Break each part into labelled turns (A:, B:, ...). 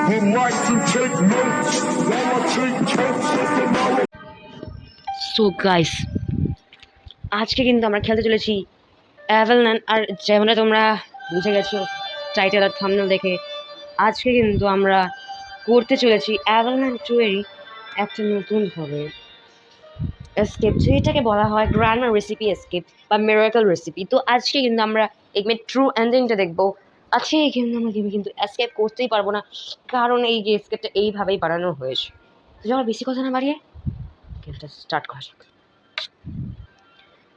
A: would like to take notes while I take totes of the knowledge.
B: So guys, আজকে কিন্তু আমরা খেলতে চলেছি অ্যাভেলনান। আর যেমনটা তোমরা বুঝে গেছো টাইটেল আর থাম্বনেল দেখে, আজকে কিন্তু আমরা করতে চলেছি অ্যাভেলনান 2 এরই একটা নতুন হবে এসকেপ, যেটাকে বলা হয় গ্র্যান্ডমার রেসিপি এসকেপ বা মিরাকল রেসিপি। তো আজকে কিন্তু আমরা এখানে ট্রু এন্ডিংটা দেখবো। আজকে কিন্তু আমরা গেমে কিন্তু এসকেপ করতেই পারবো না, কারণ এই যে এসকেপটা এইভাবেই বানানো হয়েছে। তো চলো বেশি কথা না বাড়িয়ে গেমটা স্টার্ট করা যাক।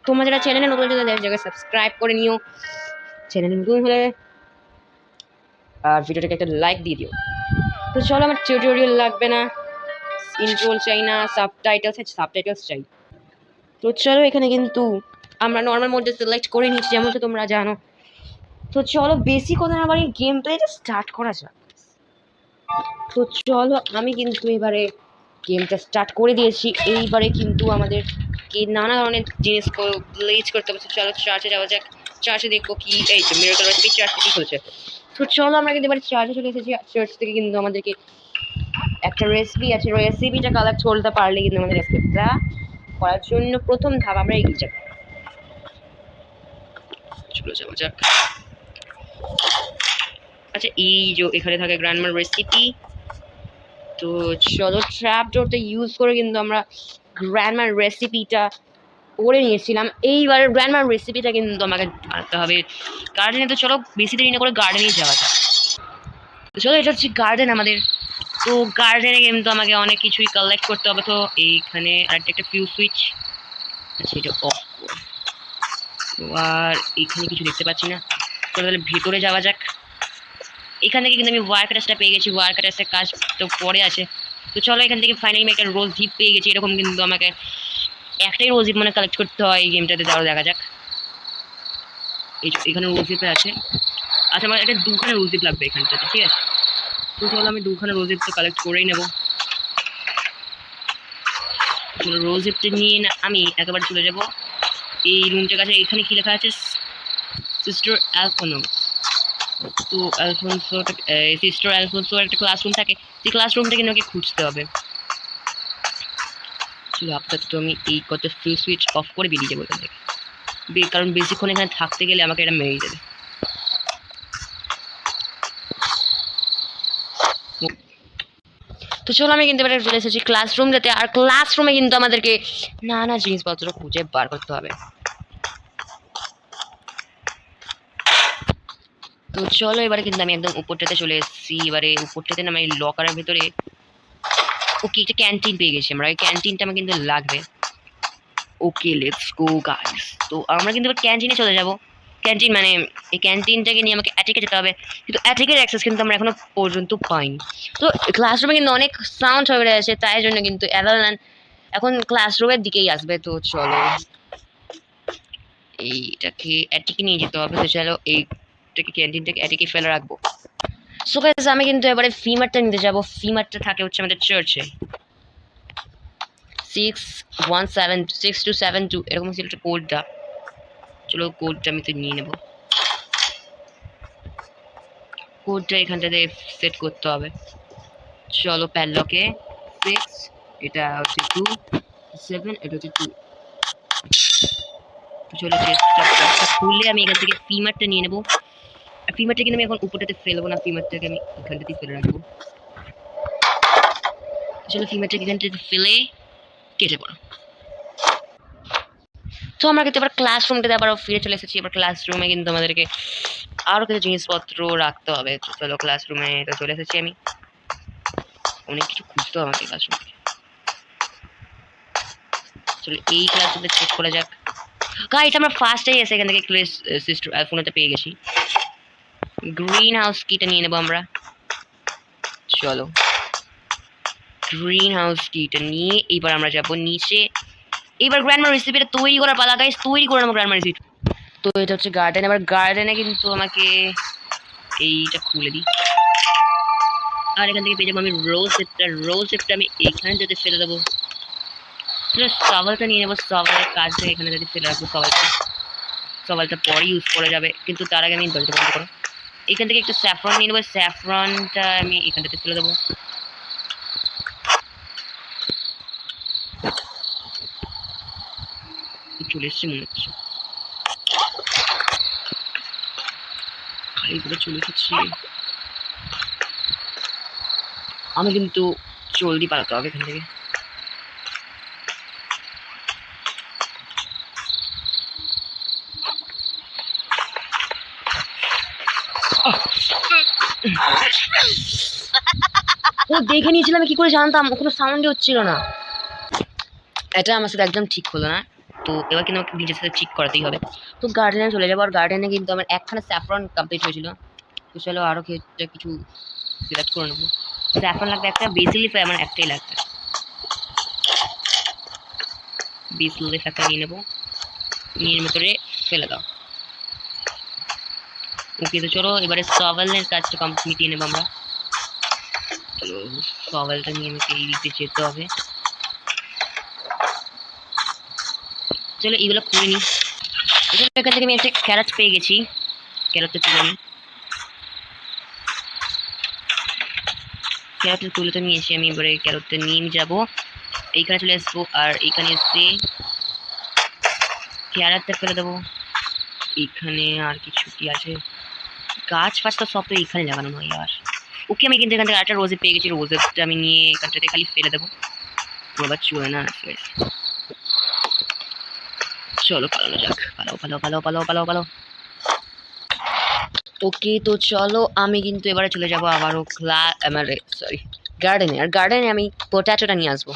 B: তোমরা যারা চ্যানেলে নতুন জায়গায় সাবস্ক্রাইব করে নিও, চ্যানেলে নতুন হলে আর ভিডিওটাকে একটা লাইক দিয়ে দিও। তো চলো, আমার টিউটোরিয়াল লাগবে না, ইন্ট্রোল চাই না, সাবটাইটেলস চাই। তো চলো, এখানে কিন্তু আমরা নর্মাল মোডে সিলেক্ট করে নিচ্ছি, যেমনটা তোমরা জানো। তো চলো বেশি কথা না বাড়িয়ে গেম প্লেটা স্টার্ট করা যাক। তো চলো, আমি কিন্তু এবারে গেমটা স্টার্ট করে দিয়েছি। এইবারে কিন্তু আমাদের নানা ধরনের জিনিস প্লেস করতে হবে। চলো চার্চে যাওয়া যাক, চার্চে দেখবো কি এই তো মিরাকল রেসিপি চার্চে কি হয়েছে। তো চলো, আমরা কিন্তু এবারে চার্চে চলে এসেছি। চার্চ থেকে কিন্তু আমাদেরকে একটা রেসিপি আছে, রেসিপিটা কালেক্ট করতে পারলে কিন্তু আমাদের রেসিপিটা করার জন্য প্রথম ধাপ আমরা এগিয়ে যাবো। চলো যাওয়া যাক। আচ্ছা, এই যে এখানে থাকে গ্র্যান্ডমার রেসিপি। তো চলো, ট্র্যাপ ডোরটা ইউজ করে কিন্তু আমরা গ্র্যান্ডমার রেসিপিটা করে নিয়েছিলাম। এইবার গ্র্যান্ডমার রেসিপিটা কিন্তু আমাকে বানাতে হবে গার্ডেনে। তো চলো বেশি দেরি না করে গার্ডেনেই যাওয়া যায়। তো চলো, এটা হচ্ছে গার্ডেন আমাদের। তো গার্ডেনে কিন্তু আমাকে অনেক কিছুই কালেক্ট করতে হবে। তো এইখানে আরেকটা একটা ফিউজ সুইচ আছে, এটা অফ করো। আর এইখানে কিছু দেখতে পাচ্ছি না। তো তাহলে ভেতরে যাওয়া যাক। এখান থেকে কিন্তু আমি ওয়ার কাটাসটা পেয়ে গেছি, ওয়ার কাটাসের কাজ তো পরে আছে। তো চলো, এখান থেকে ফাইনালি আমি একটা রোজ হিপ পেয়ে গেছি। এরকম কিন্তু আমাকে একটাই রোজ হিপ মানে কালেক্ট করতে হয় এই গেমটাতে। তারও দেখা যাক, এখানে রোজ হিপে আছে। আচ্ছা, আমার একটা দুখানে রোজ হিপ লাগবে এখানটাতে, ঠিক আছে। তো চলো, আমি দুখানে রোজ হিপ তো কালেক্ট করেই নেবো। চলো, রোজ হিপটা নিয়ে না আমি একেবারে চলে যাবো এই রুমটার কাছে। এখানে কি লেখা আছে? সিস্টার অ্যালফোনো। তো সিস্টার অ্যালফোনসোর একটা ক্লাসরুম থাকে, সেই ক্লাসরুমটাকে আমাকে খুঁজতে হবে। চলো, আপাতত আমি এই কত ফিউজ সুইচ অফ করে বেরিয়ে যাবো এখান থেকে, কারণ বেশিক্ষণ এখানে থাকতে গেলে আমাকে এটা মেরে দেবে। তো চলো, আমি কিন্তু এবারে চলে এসেছি ক্লাসরুমটাতে। আর ক্লাসরুমে কিন্তু আমাদেরকে নানা জিনিসপত্র খুঁজে বার করতে হবে। তো চলো, এবারে কিন্তু আমি একদম উপরটাতে চলে এসেছি। এবারে উপরটাতে না আমি লকারের ভেতরে ওকে একটা ক্যান্টিন পেয়ে গেছি আমরা। এই ক্যান্টিনটা আমার কিন্তু লাগবে। ওকে, লেটস গো গাইস। তো আমরা কিন্তু এবার ক্যান্টিনে চলে যাব। ক্যান্টিন মানে এই ক্যান্টিনটাকে নিয়ে আমাকে অ্যাটিকে যেতে হবে, কিন্তু অ্যাটিকের অ্যাক্সেস কিন্তু আমরা এখনো পর্যন্ত পাইনি। তো ক্লাসরুমে কিন্তু অনেক সাউন্ড হয়ে আছে, তাই জন্য কিন্তু অ্যাভেলনান এখন ক্লাসরুমের দিকেই আসবে। তো চলো, এইটাকে অ্যাটিকে নিয়ে যেতে হবে। তো চলো, এইটাকে ক্যান্টিনটাকে অ্যাটিকে ফেলে রাখবো। সো গাইস, আমি কিন্তু এবারে ফিমারটা নিতে যাবো। ফিমারটা থাকে হচ্ছে আমাদের চার্চে 6172 এরকম ছিল একটা কোডটা। চলো, কোডটা আমি তো নিয়ে নেবো। কোডটা এখানটাতে সেট করতে হবে। চলো, প্যাডলকে 6, এটা হচ্ছে 2, 7, এটা হচ্ছে 2। চলো, চেষ্টা খুললে আমি এখান থেকে ফিমারটা নিয়ে নেবো। আর ফিমারটা কিন্তু আমি এখন উপরটাতে ফেলবো না, ফিমারটাকে আমি এখানটাতেই ফেলে রাখবো। চলো, ফিমারটাকে এখানটাতে ফেলে কেটে পড়ো। তো আমরা কিন্তু এবার ক্লাসরুমটাতে আবার ফিরে চলে এসেছি। এবার ক্লাসরুমে কিন্তু আমাদেরকে আরও কিছু জিনিসপত্র রাখতে হবে। তো চলো, ক্লাসরুমে তো চলে এসেছি আমি। অনেক কিছু খুঁজতে হবে আমাকে ক্লাসরুমে। চলো, এই ক্লাসরুমটা চেক করা যাক। এটা আমরা ফার্স্টেই এসে এখান থেকে সিস্টার অ্যালফোনোটা পেয়ে গেছি। গ্রিন হাউস কিটা নিয়ে নেবো আমরা। চলো, গ্রিন হাউস কিটা নিয়ে এইবার আমরা যাবো নিচে। এইবার গ্র্যান্ডমার রেসিপিটা তৈরি করার পালা গাইস, তৈরি করে নেবো গ্র্যান্ডমার রেসিপি। তো এটা হচ্ছে গার্ডেন। এবার গার্ডেনে কিন্তু আমাকে এইটা খুলে দিই। আর এখান থেকে পেয়ে যাবো আমি রোজ হিপটা আমি এখানে যদি ফেলে দেবো। সওয়ালটা নিয়ে নেবো, সওয়ালের কাজটা এখানে যদি ফেলে রাখবো। সওয়ালটা পরে ইউজ করা যাবে, কিন্তু তার আগে আমি দরজা বন্ধ করো। এখান থেকে একটু স্যাফরন নিয়ে নেবো, স্যাফরনটা আমি এখানটাতে ফেলে দেবো। চলে এসছে মনে হচ্ছে, এইগুলো চলে এসেছি। আমি কিন্তু জলদি পালাতে হবে এখান থেকে। ও দেখে নিয়েছিলাম, কি করে জানতাম? ও কোনো সাউন্ডই হচ্ছিল না। এটা আমার সাথে একদম ঠিক হলো না। তো এবার কিন্তু আমাকে নিজের সাথে ঠিক করাতেই হবে। তো গার্ডেনে চলে যাবো, আর গার্ডেনে কিন্তু আমার একখানা স্যাফরন কমপ্লিট হয়েছিল। তো চলো আরও কিছু সিলেক্ট করে নেবো। স্যাফরন লাগবে একটা, বেসিল লিফ আমার একটাই লাগবে। বেসিল লিফ একটা নিয়ে নেবো, নিয়ে ভেতরে ফেলে দাও। ওকে, তো চলো এবারে সভেলের কাজটা মিটিয়ে নেবো আমরা। চলো সভেলটা নিয়ে আমাকে এই দিকে যেতে হবে। চলো এইগুলো করে নিই। এখান থেকে আমি একটা ক্যারট পেয়ে গেছি, ক্যারটটা তুলে নিই। ক্যারটের তুলেটা নিয়েছি আমি, এবারে ক্যারটটা নিয়ে যাবো, এইখানে চলে আসবো, আর এইখানে এসে ক্যারটটা ফেলে দেবো। এইখানে আর কিছু কি আছে? গাছ ফাছ তো সব তো এইখানে লাগানো নয় আর। ওকে, আমি কিন্তু এখান থেকে আরেকটা রোজে পেয়ে গেছি, রোজেরটা আমি নিয়ে এখানটাতে খালি ফেলে দেবো। আবার চলে না, চলো পালানো যাক, পালাও পালাও পালাও পালাও পালাও পালাও। ওকে, তো চলো আমি কিন্তু এবারে চলে যাবো আবারও গার্ডেনে। আর গার্ডেনে আমি পটাটোটা নিয়ে আসবো।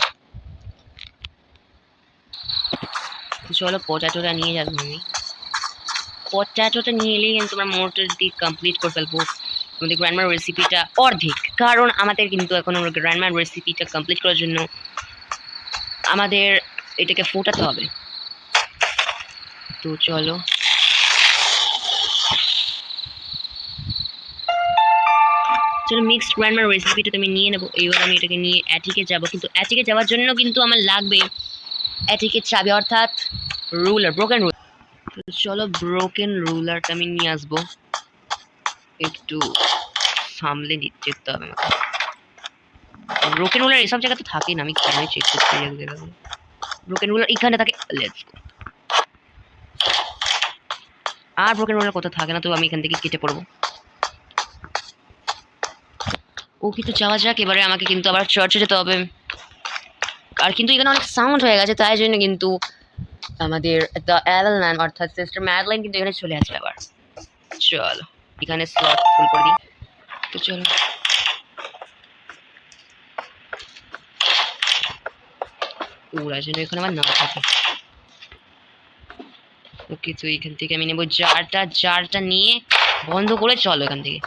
B: তো চলো পটাটোটা নিয়ে যাবো আমি। পটাটোটা নিয়ে এলেই কিন্তু আমরা মোটামুটি কমপ্লিট করে ফেলবো আমাদের গ্র্যান্ডমার রেসিপিটা অর্ধেক। কারণ আমাদের কিন্তু এখন আমরা গ্র্যান্ডমার রেসিপিটা কমপ্লিট করার জন্য আমাদের এটাকে ফোটাতে হবে। তো চলো মিক্সড গ্র্যান্ডমার রেসিপিটা আমি নিয়ে নেবো। এইবার আমি এটাকে নিয়ে অ্যাটিকে যাবো, কিন্তু অ্যাটিকে যাওয়ার জন্য কিন্তু আমার লাগবে অ্যাটিকের চাবি, অর্থাৎ রুলার, ব্রোকেন রুলার। তো চলো ব্রোকেন রুলারটা আমি নিয়ে আসবো। একটু সামলে যেতে হবে আমাকে। ব্রোকেন রুলার এসব জায়গা তো থাকে না, আমি কেন চেক করতে যাই। ব্রোকেন রুলার এখানে থাকে, লেটস গো। আর ব্রোকেন রুলার কোথাও থাকে না, তো আমি এখান থেকে কেটে পড়বো। ও কিন্তু যাওয়া যাক। এবারে আমাকে কিন্তু আবার চার্চে যেতে হবে, আর কিন্তু এখানে অনেক সাউন্ড হয়ে গেছে, তাই জন্য কিন্তু আমাদের দ্য এভেলম্যান অর্থাৎ সিস্টার ম্যাডলাইন কিন্তু এখানে চলে আসবে আবার। চলো এখানে স্লট ফুল করে দিই। তো চলো ওরা যেন এখানে আমার না থাকে। ওকে, তো এখান থেকে আমি নেবো জারটা নিয়ে বন্ধ করে চলো এখান থেকে।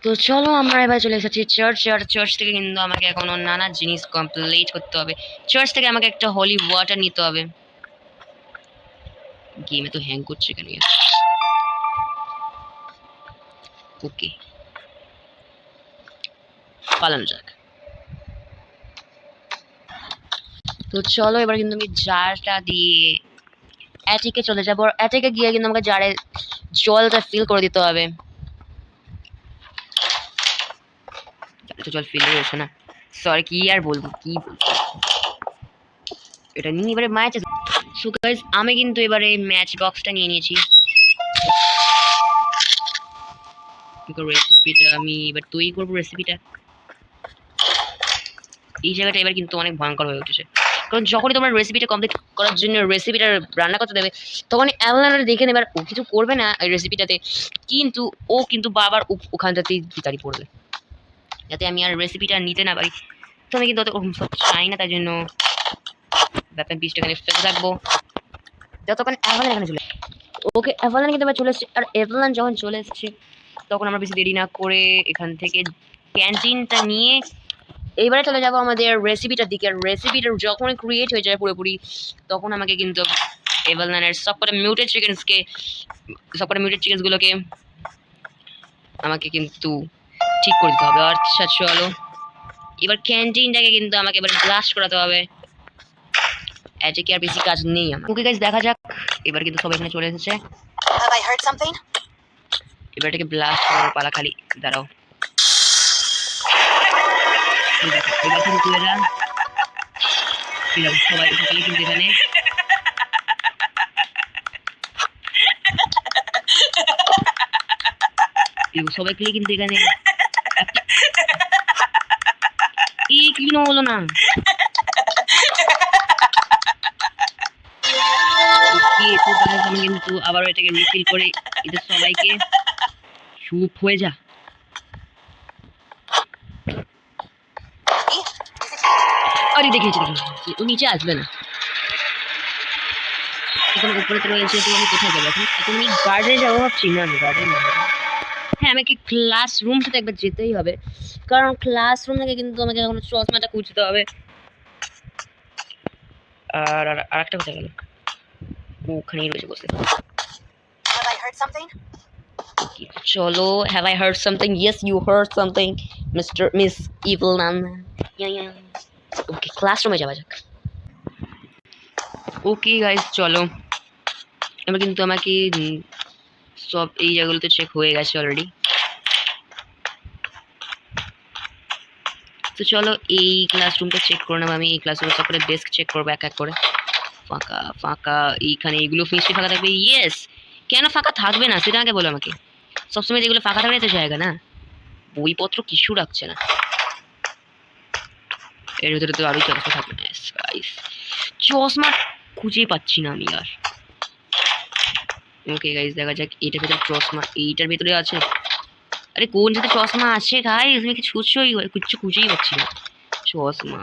B: তো চলো আমরা এবার চলে এসেছি চার্চ। আর চার্চ থেকে কিন্তু আমাকে এখন নানা জিনিস কমপ্লিট করতে হবে। চার্চ থেকে আমাকে একটা হোলি ওয়াটার নিতে হবে। গেমে তো হ্যাং করছে কেন? ওকে, পালানো যাক। তো চলো এবার কিন্তু আমি জারটা দিয়ে অ্যাটিকে চলে যাবো। আর অ্যাটিকে গিয়ে কিন্তু আমাকে জারে জলটা ফিল করে দিতে হবে। তো জল ফিল হয়েছে না, সরি কি আর বলবো, এটা নিয়ে এবারে ম্যাচ। সো গাইস, আমি কিন্তু এবারে ম্যাচ বক্সটা নিয়ে নিয়েছি। রেসিপিটা আমি এবার তৈরি করবো। রেসিপিটা এই জায়গাটা এবার কিন্তু অনেক ভয়ঙ্কর হয়ে উঠেছে, কারণ যখনই তোমার রেসিপিটা কমপ্লিট করার জন্য রেসিপিটা রান্না করতে দেবে, তখনই অ্যাভেলানটা দেখে নেবে। আর ও কিছু করবে না এই রেসিপিটাতে, কিন্তু ও কিন্তু বাবার ওখানটাতেই ভিতারি পড়বে, যাতে আমি আর রেসিপিটা নিতে না পারি। তো আমি কিন্তু অত চাই না, তাই জন্য ব্যাপার পিসটা এখানে ফেলে থাকবো যতক্ষণ অ্যাভেলান এখানে চলে। ওকে, অ্যাভেলান কিন্তু এবার চলে এসেছে। আর অ্যাভেলান যখন চলে এসেছে, তখন আমরা বেশি দেরি না করে এখান থেকে ক্যান্টিনটা নিয়ে এইবারে চলে যাবো আমাদের রেসিপিটার দিকে। আর রেসিপিটা যখন ক্রিয়েট হয়ে যায় পুরোপুরি, তখন আমাকে কিন্তু এভেলনানের সবকটা মিউটেড চিকেন্সগুলোকে আমাকে কিন্তু ঠিক করে দিতে হবে। আচ্ছা চলো এবার ক্যান্টিনটাকে কিন্তু আমাকে এবার ব্লাস্ট করাতে হবে। অ্যাজেকে আর বেশি কাজ নেই আমার। ওকে গাইস, দেখা যাক। এবার কিন্তু সবাই এখানে চলে এসেছে।
C: Have I heard something?
B: এবার এটাকে ব্লাস্ট করার পালা খালি। দাঁড়াও, এবার কিন্তু এরা সবাই সকলে কিন্তু এখানে সবাই কিন্তু এখানে কি হলো না। আমি কিন্তু আবার এটাকে রিফিল করে এদের সবাইকে চুপ হয়ে যা। আরে দেখেছি ও নিচে আসবে না, এখন উপরে তো রয়েছে। তো আমি কোথায় যাবো এখন? এখন আমি গার্ডেনে যাবো ভাবছি। না, গার্ডেন হ্যাঁ, আমাকে ক্লাসরুমটাতে একবার যেতেই হবে, কারণ ক্লাসরুম থেকে কিন্তু আমাকে এখন চশমাটা খুঁজতে হবে। আর আরেকটা কোথায় গেল? ওখানেই রয়েছে বসে।
C: Have I heard something?
B: চলো, have I heard something? Yes, you heard something miss evil নাম। ওকে, ক্লাসরুমে যাওয়া যাক। ওকে গাইস, চলো। এবার কিন্তু আমাকে সব এই জায়গাগুলোতে চেক হয়ে গেছে অলরেডি। তো চলো এই ক্লাসরুমটা চেক করে নেবো আমি। এই ক্লাসরুমে সব করে ডেস্ক চেক করবো এক এক করে। ফাঁকা ফাঁকা, এইখানে এইগুলো নিশ্চয়ই ফাঁকা থাকবে। ইয়েস, কেন ফাঁকা থাকবে না সেটা আগে বলো আমাকে। সবসময় যেগুলো ফাঁকা থাকবে তো জায়গা না, বইপত্র কিছু রাখছে না। এর ভিতরে তো আরোই চশমা থাকবে না। চশমা খুঁজেই পাচ্ছি না আমি আর। ওকে গাইস, দেখা যাক এটার ভিতরে চশমা এইটার ভিতরে আছে। আরে কোন যাতে চশমা আছে গাইস, আমি কিছু খুঁজেই পাচ্ছি না চশমা।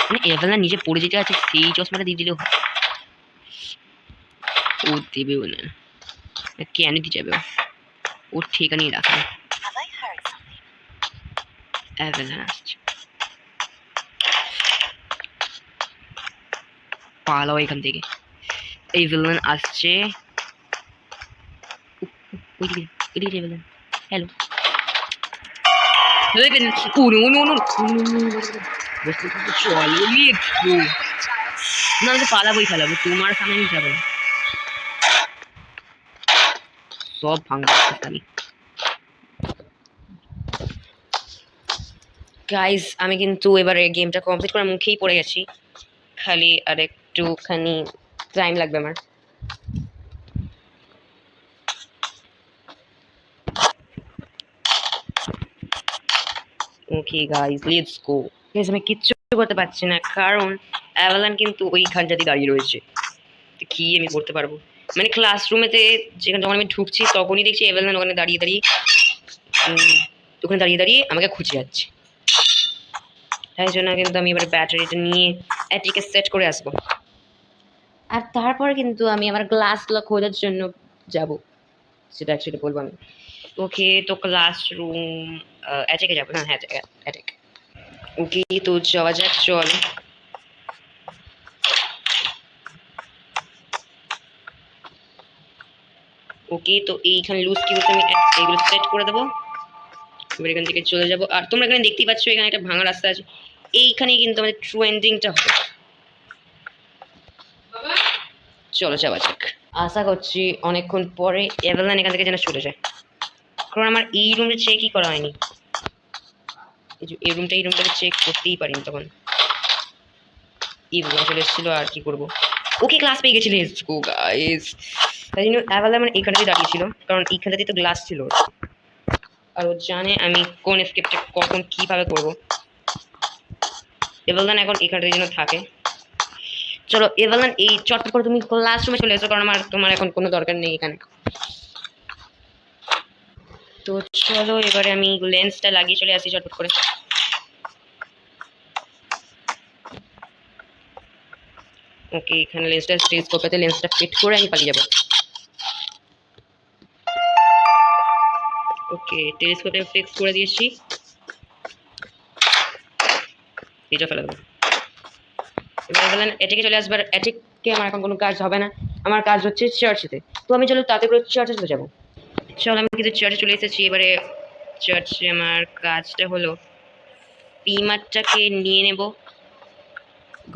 B: মানে এভেলা নিজে পড়ে যেতে আছে, সেই চশমাটা দিয়ে দিলেও হয়। ও দেবেও না, কেন দিয়ে যাবে? ওর ঠিকানাই রাখবে।
C: Have I heard something?
B: এভেলা আসছে, পালাও এখান থেকে। এই ভিলেন আসছে। ওইদিকে ভিলেন। হ্যালো, না আমি তো পালাবোই খেলাবো, তোমার সামনে আমি যাবো। সব ভাঙা আমি। গাইস, আমি কিন্তু এবারে গেমটা কমপ্লিট করে মুখেই পড়ে গেছি। খালি আর একটুখানি টাইম লাগবে আমার। Okay guys, let's go. Guys, আমি কিচ্ছু করতে পারছি না, কারণ অ্যাভালান কিন্তু ওইখানটাতে দাঁড়িয়ে রয়েছে। কি আমি করতে পারবো? মানে ক্লাসরুমেতে যেখানে যখন আমি ঢুকছি তখনই দেখছি অ্যাভালান ওখানে দাঁড়িয়ে দাঁড়িয়ে আমাকে খুঁজে যাচ্ছে। তাই জন্য কিন্তু আমি এবার ব্যাটারিটা নিয়ে এটিকে সেট করে আসবো, আর তারপর কিন্তু আমি আমার গ্লাসগুলো খোঁজার জন্য যাব। সেটা অ্যাকচুয়ালি বলবো আমি। ওকে, তো ক্লাসরুম অ্যাটেকে যাবো না? হ্যাঁ, অ্যাটেক। ওকে, তো যাওয়া যাক, চল। ওকে, তো এইখানে লুজ কি বলতে আমি এইগুলো সেট করে দেবো। এবার এখান থেকে চলে যাবো। আর তোমরা এখানে দেখতেই পাচ্ছ এখানে একটা ভাঙা রাস্তা আছে, এইখানেই কিন্তু আমাদের ট্রু এন্ডিংটা হবে। চলো যাওয়া যাক। আশা করছি অনেকক্ষণ পরে অ্যাভালান এখান থেকে যেন চলে যায়, কারণ আমার এই রুমটা চেকই করা হয়নি। এই রুমটাকে চেক করতেই পারিনি তখন। এই রুমে চলে এসেছিলো, আর কি করবো। ওকে, ক্লাস পেয়ে গেছিলে। গাইস, তাই জন্য অ্যাভালান মানে এইখানটাতে দাঁড়িয়েছিল, কারণ এইখানটাতেই তো গ্লাস ছিল। আর ও জানে আমি কোন স্কেপটা কখন কিভাবে করবো। অ্যাভালান এখন এইখানটাতে যেন থাকে। চলো অ্যাভালান, এই চটপট করে তুমি ক্লাসরুমে চলে এসো, কারণ তোমার এখন কোনো দরকার নেই এখানে। তো চলো এবারে আমি লেন্সটা লাগিয়ে চলে আসি চটপট করে। ওকে, এখানে লেন্সটা টেলিস্কোপেতে লেন্সটা ফিট করে আমি পালিয়ে যাবো। ওকে, টেলিস্কোপে ফিক্স করে দিয়েছি। এটা ফেলে দেবো। এবার বললেন এটিকে চলে আসবার। এটিকে আমার এখন কোনো কাজ হবে না, আমার কাজ হচ্ছে চার্চেতে। তো আমি চলো তাতে করে চার্চে চলে যাবো। চলো, আমি কিন্তু চার্চে চলে এসেছি। এবারে চার্চে আমার কাজটা হলো পিমারটাকে নিয়ে নেব।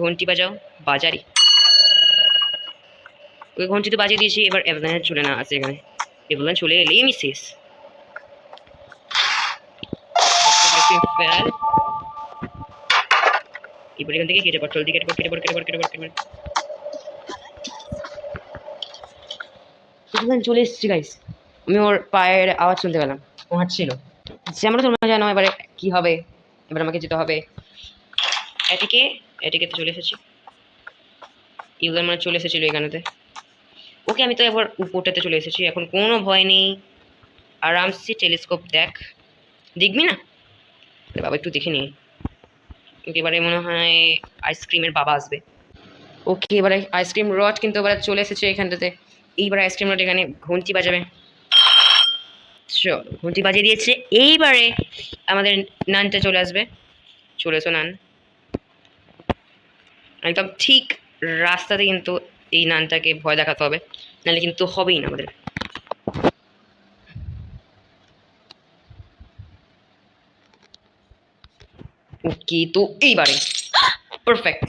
B: ঘন্টি বাজাও। বাজারি। ওই ঘন্টি তো বাজিয়ে দিয়েছি, এবার এভালানের চলে না আছে এখানে। এভালান চলে এলেই আমি শেষ। এবার এখান থেকে কেটে পড়, জলদি কেটে পড়, কেটে পড়, কেটে পড়, কেটে পড়, কেটে পড়। এভালান চলে এসেছি গাইস। আমি ওর পায়ের আওয়াজ শুনতে পেলাম, ও হাঁটছিল। যেমন তোমরা জানো এবারে কি হবে। এবার আমাকে যেতে হবে এটিকে, এটিকেতে চলে এসেছি। ইউজার মানে চলে এসেছিল এখানেতে। ওকে আমি তো এবার উপরটাতে চলে এসেছি, এখন কোনো ভয় নেই। আরামসে টেলিস্কোপ দেখ, দেখবি না? আরে বাবা একটু দেখে নিই। এবারে মনে হয় আইসক্রিমের বাবা আসবে। ওকে এবারে আইসক্রিম রড কিন্তু এবারে চলে এসেছে এখানটাতে। এইবার আইসক্রিম রড এখানে ঘন্টি বাজাবে। চলো ঘন্টি বাজিয়ে দিয়েছে। এইবারে আমাদের নানটা চলে আসবে। চলে এসো নান। একদম ঠিক রাস্তাতে কিন্তু এই নানটাকে ভয় দেখাতে হবে, নাহলে কিন্তু হবেই না আমাদের। ওকে তো এইবারে পারফেক্ট।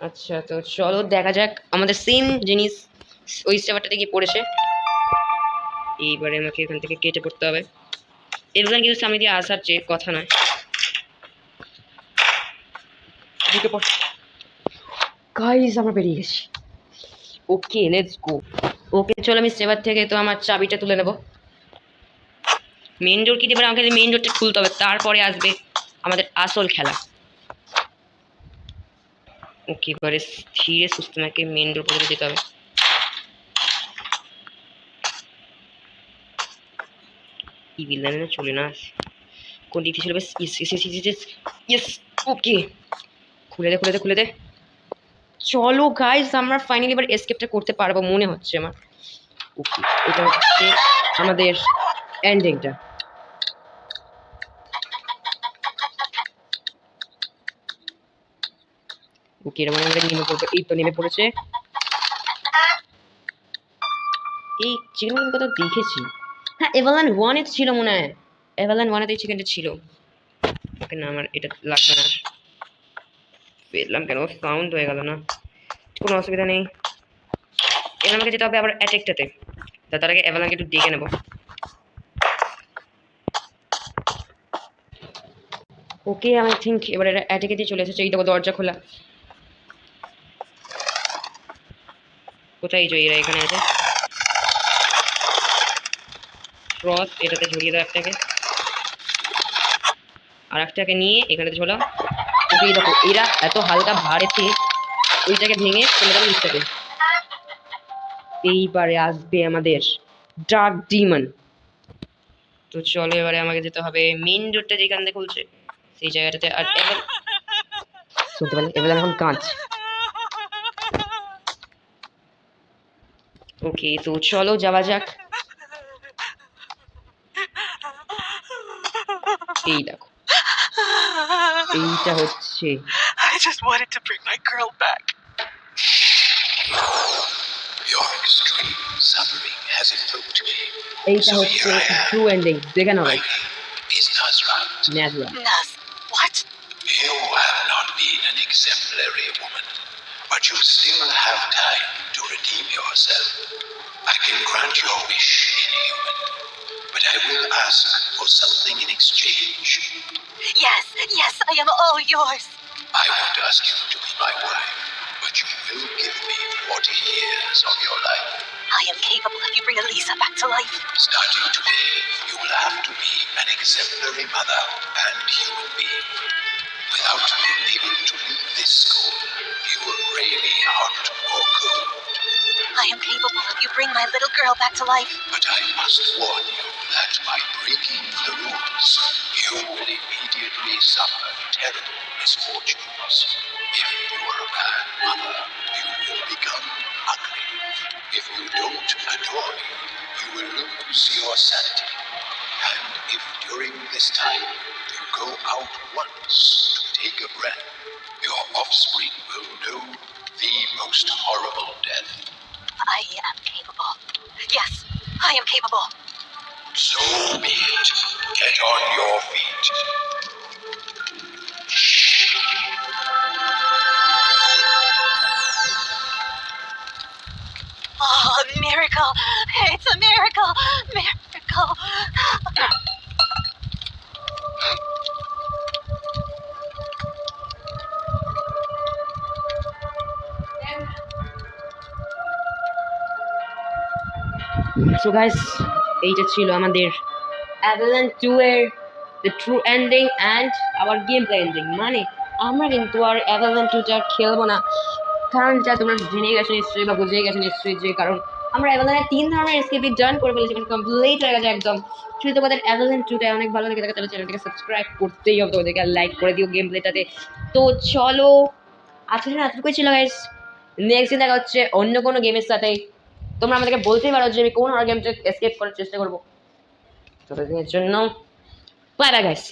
B: আচ্ছা তো চলো দেখা যাক, আমাদের সেম জিনিস ওই স্টেপারটাতে গিয়ে পড়েছে। এইবারে আমাকে এখান থেকে কেটে পড়তে হবে। এবার কিন্তু সামনে দিয়ে আসার যে কথা নয়। ঢুকে পড় গাইস, আমরা বেরিয়ে গেছি। Okay let's go. ওকে চলো আমি সেবার থেকে তো আমার চাবিটা তুলে নেব। মেন ডোর কি দেবে? আমাকে মেন ডোরটা খুলতে হবে, তারপরে আসবে আমাদের আসল খেলা। ওকে এবারে ধীরে সুস্থ আমাকে মেন ডোর পর্যন্ত যেতে হবে। কি বিল্লানে চলে না, কোন দিক থেকে ছিল? বেশ ইস ইস ইস ইস ইস। ওকে খুলে দে, খুলে দে, খুলে দে। চলো গাইস, আমরা ফাইনালি এবার এসকেপটা করতে পারবো মনে হচ্ছে আমার। ওকে এটা হচ্ছে আমাদের এন্ডিংটা। ওকে এর মানে আমরা নেমে পড়বো। এই তো নেমে পড়েছে। এই চিকেনগুলোর কথা দেখেছি। হ্যাঁ এভালান ওয়ানে ছিল মনে হয়। এভালান ওয়ানেতে এই চিকেনটা ছিল। ওকে না আমার এটা লাগবে না। পেলাম কেন? সাউন্ড হয়ে গেল না, কোনো অসুবিধা নেই। এবার আমাকে যেতে হবে আবার অ্যাটেকটাতে। তার আগে এভালানকে একটু ডেকে নেবো। ওকে আমি থিঙ্ক এবার এটা অ্যাটেকে দিয়ে চলে এসেছে। এই দেখো দরজা খোলা। কোথায় যে এরা এখানে আছে? ক্রস এটাতে ঝরিয়ে দাও একটাকে, আর একটাকে নিয়ে এখানে ঝোলাও। ওকে দেখো এরা এত হালকা ভারেতে ওইটাকে ভেঙে ফেলে দেবে নিচটাকে। এইবারে আসবে আমাদের ডার্ক ডিমন। তো চলো এবারে আমাকে যেতে হবে মেইন ডোরটা যেখান থেকে খুলছে সেই জায়গাটাতে। আর এবার শুনতে পেলেন এবার এখন কাঁচ। ওকে তো চলো যাওয়া যাক। এই দেখো এইটা হচ্ছে
D: I just wanted to bring my girl back. Your extreme suffering has evoked me.
B: এইটা হচ্ছে ট্রু এন্ডিং। দেখে নাও ভাই।
D: Is Nazrat.
B: ন্যাজরা।
C: Naz, what?
D: You have not been an exemplary woman, but you still have time to redeem yourself. I can grant your wish, inhuman, but I will ask for something in exchange.
C: Yes, yes, I am all yours.
D: I won't ask you to be my wife, but you will give me 40 years of your life.
C: I am capable if you bring Elisa back to life.
D: Starting today, you will have to be an exemplary mother and human being. Without being able to leave this school, you will really hot or cold.
C: I am capable if you bring my little girl back to life.
D: But I must warn you that by breaking the rules, you will immediately suffer terrible misfortunes. If you are a bad mother, you will become ugly. If you don't adore me, you will lose your sanity. And if during this time you go out once to take a breath, your offspring will know the most horrible death.
C: I am capable. Yes, I am capable.
D: So be it. Get on your feet.
C: Oh, a miracle! It's a miracle! Miracle!
B: So guys, এইটা ছিল আমাদের avalanche 2 এর the true ending and our game play ending. মানে আমরা কিন্তু আর avalanche 2টা খেলবো না, কারণ যা তোমরা জেনে গেছো নিশ্চয়ই বা বুঝে গেছো নিশ্চয়ই যে কারণ আমরা অ্যাভালাঞ্চে 3 ধরনের এসকেপি ডান করে ফেলেছি, মানে কমপ্লিট হয়ে গেছে একদম। যদি তোমাদের অ্যাভালাঞ্চ 2টা অনেক ভালো লেগে থাকে তাহলে চ্যানেলটাকে সাবস্ক্রাইব করতেই হবে তোমাদেরকে, আর লাইক করে দিও গেম প্লেটাতে। তো চলো, আজকে এতটুকুই ছিল গাইস। নেক্সট দিন দেখা হচ্ছে অন্য কোনো গেমের সাথে। তোমরা আমাদেরকে বলতেই পারো যে আমি কোন আর গেমটা এসকেপ করার চেষ্টা করবো। ততদিনের জন্য বাই বাই গাইস।